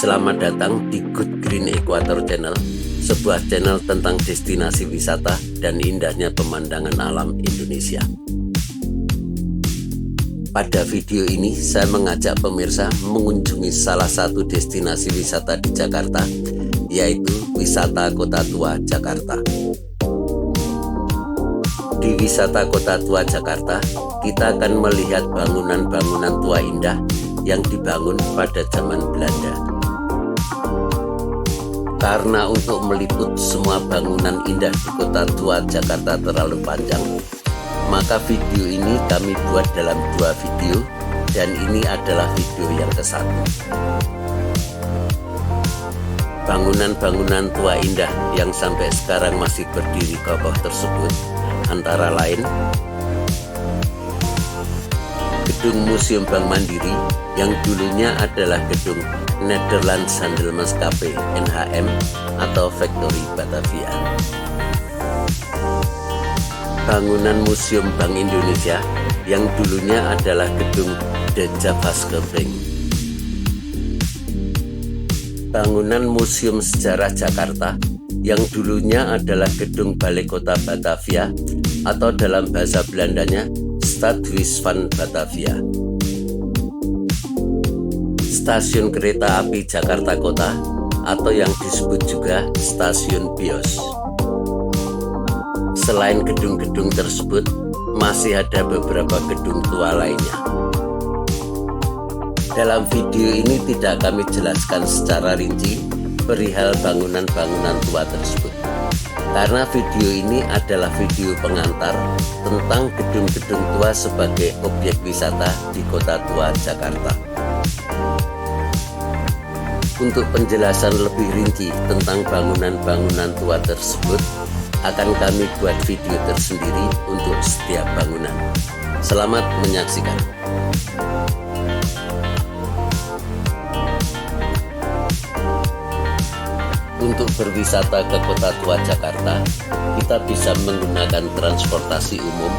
Selamat datang di Good Green Equator Channel, sebuah channel tentang destinasi wisata dan indahnya pemandangan alam Indonesia. Pada video ini, saya mengajak pemirsa mengunjungi salah satu destinasi wisata di Jakarta, yaitu Wisata Kota Tua Jakarta. Di Wisata Kota Tua Jakarta, kita akan melihat bangunan-bangunan tua indah yang dibangun pada zaman Belanda. Karena untuk meliput semua bangunan indah di Kota Tua Jakarta terlalu panjang, maka video ini kami buat dalam 2 video, dan ini adalah video yang ke-1. Bangunan-bangunan tua indah yang sampai sekarang masih berdiri kokoh tersebut antara lain Gedung Museum Bank Mandiri yang dulunya adalah Gedung Nederlands Handelsmaatschapppij NHM atau Factory Batavia. Bangunan Museum Bank Indonesia yang dulunya adalah Gedung De Javaske Bank. Bangunan Museum Sejarah Jakarta yang dulunya adalah Gedung Balai Kota Batavia atau dalam bahasa Belandanya Stadhuis van Batavia. Stasiun Kereta Api Jakarta Kota atau yang disebut juga Stasiun Bios. Selain gedung-gedung tersebut, masih ada beberapa gedung tua lainnya. Dalam video ini tidak kami jelaskan secara rinci perihal bangunan-bangunan tua tersebut, karena video ini adalah video pengantar tentang gedung-gedung tua sebagai objek wisata di Kota Tua Jakarta. Untuk penjelasan lebih rinci tentang bangunan-bangunan tua tersebut, akan kami buat video tersendiri untuk setiap bangunan. Selamat menyaksikan. Untuk berwisata ke Kota Tua Jakarta, kita bisa menggunakan transportasi umum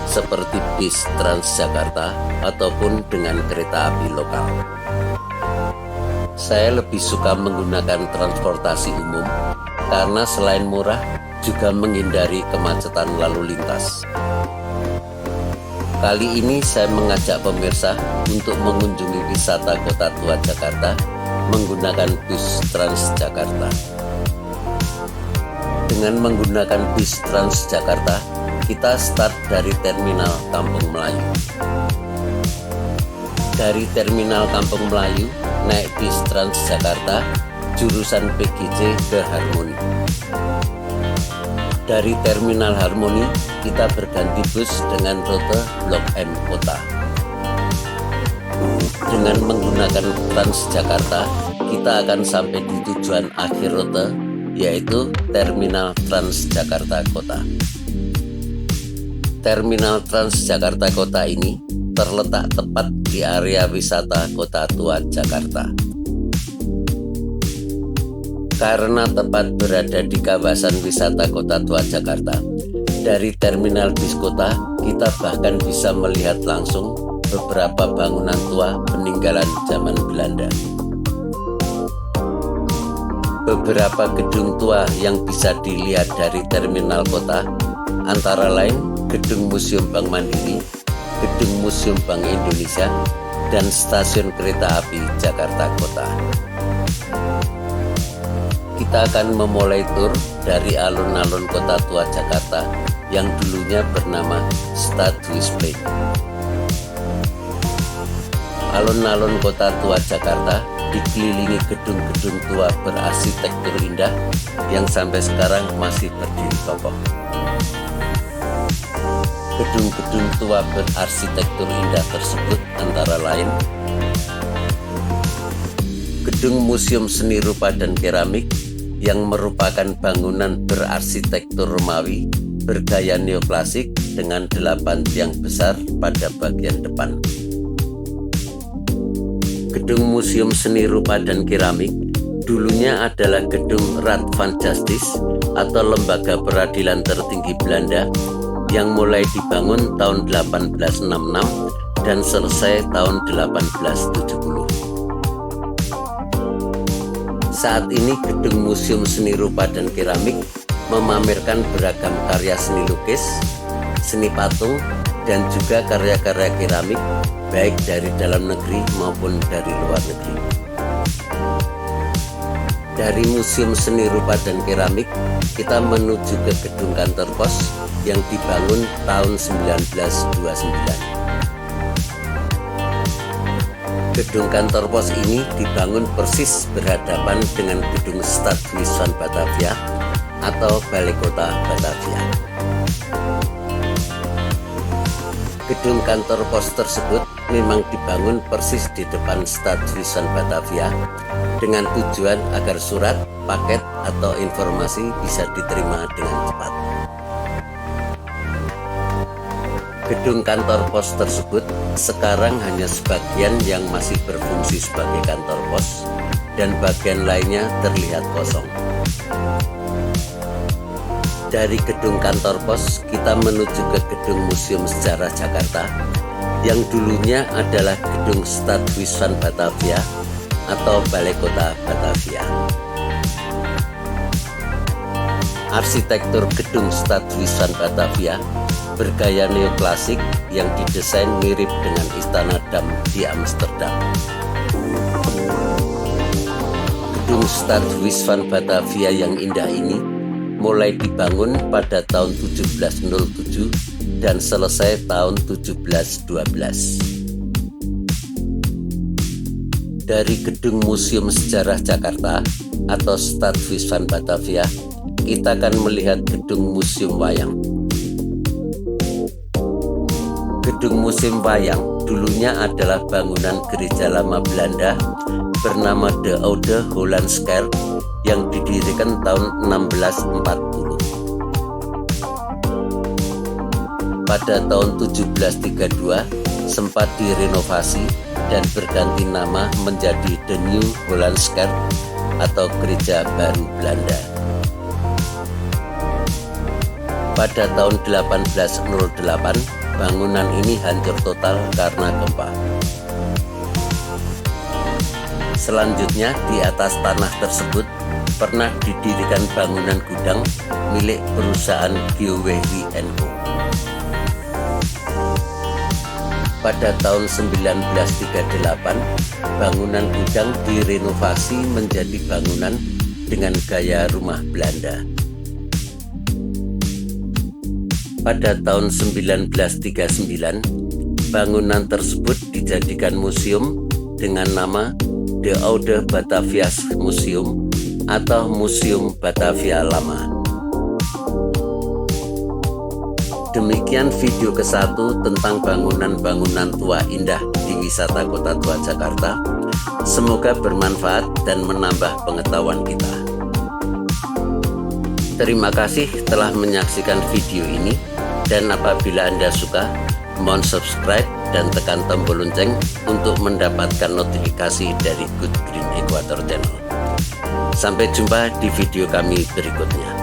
seperti bis Transjakarta ataupun dengan kereta api lokal. Saya lebih suka menggunakan transportasi umum karena selain murah juga menghindari kemacetan lalu lintas. Kali ini saya mengajak pemirsa untuk mengunjungi wisata Kota Tua Jakarta menggunakan bus Transjakarta. Dengan menggunakan bus Transjakarta, kita start dari Terminal Kampung Melayu. Dari Terminal Kampung Melayu, naik bis Transjakarta jurusan PGC ke Harmoni. Dari Terminal Harmoni, kita berganti bus dengan rute Blok M Kota. Dengan menggunakan Transjakarta, kita akan sampai di tujuan akhir rute, yaitu Terminal Transjakarta Kota. Terminal Transjakarta Kota ini terletak tepat di area wisata Kota Tua Jakarta. Karena tepat berada di kawasan wisata Kota Tua Jakarta, dari terminal bis kota kita bahkan bisa melihat langsung beberapa bangunan tua peninggalan zaman Belanda. Beberapa gedung tua yang bisa dilihat dari terminal kota antara lain Gedung Museum Bank Mandiri, Gedung Museum Bank Indonesia, dan Stasiun Kereta Api Jakarta Kota. Kita akan memulai tur dari alun-alun Kota Tua Jakarta yang dulunya bernama Stadhuis Bank. Alun-alun Kota Tua Jakarta dikelilingi gedung-gedung tua berarsitektur indah yang sampai sekarang masih berdiri kokoh. Gedung-gedung tua berarsitektur indah tersebut antara lain Gedung Museum Seni Rupa dan Keramik yang merupakan bangunan berarsitektur Romawi bergaya neoklasik dengan 8 tiang besar pada bagian depan. Gedung Museum Seni Rupa dan Keramik dulunya adalah Gedung Raad van Justice atau lembaga peradilan tertinggi Belanda yang mulai dibangun tahun 1866 dan selesai tahun 1870. Saat ini Gedung Museum Seni Rupa dan Keramik memamerkan beragam karya seni lukis, seni patung, dan juga karya-karya keramik baik dari dalam negeri maupun dari luar negeri. Dari Museum Seni Rupa dan Keramik, kita menuju ke gedung kantor pos yang dibangun tahun 1929. Gedung kantor pos ini dibangun persis berhadapan dengan gedung Stadhuis Batavia atau Balai Kota Batavia. Gedung kantor pos tersebut memang dibangun persis di depan Stadhuis Batavia dengan tujuan agar surat, paket, atau informasi bisa diterima dengan cepat. Gedung kantor pos tersebut sekarang hanya sebagian yang masih berfungsi sebagai kantor pos dan bagian lainnya terlihat kosong. Dari gedung kantor pos kita menuju ke Gedung Museum Sejarah Jakarta yang dulunya adalah Gedung Stadhuis Batavia atau Balai Kota Batavia. Arsitektur Gedung Stadhuis Batavia bergaya neoklasik yang didesain mirip dengan Istana Dam di Amsterdam. Gedung Stadhuis Batavia yang indah ini mulai dibangun pada tahun 1707 dan selesai tahun 1712. Dari Gedung Museum Sejarah Jakarta atau Stadhuis Batavia, kita akan melihat Gedung Museum Wayang. Gedung Museum Wayang dulunya adalah bangunan gereja lama Belanda bernama De Oude Hollandse Kerk yang didirikan tahun 1640. Pada tahun 1732 sempat direnovasi dan berganti nama menjadi The New Hollandse Kerk atau Gereja Baru Belanda. Pada tahun 1808 bangunan ini hancur total karena gempa. Selanjutnya di atas tanah tersebut pernah didirikan bangunan gudang milik perusahaan Geowehry & Co. Pada tahun 1938 bangunan gudang direnovasi menjadi bangunan dengan gaya rumah Belanda. Pada tahun 1939, bangunan tersebut dijadikan museum dengan nama De Oude Batavias Museum atau Museum Batavia Lama. Demikian video ke-1 tentang bangunan-bangunan tua indah di wisata Kota Tua Jakarta. Semoga bermanfaat dan menambah pengetahuan kita. Terima kasih telah menyaksikan video ini, dan apabila Anda suka, mohon subscribe dan tekan tombol lonceng untuk mendapatkan notifikasi dari Good Green Equator Channel. Sampai jumpa di video kami berikutnya.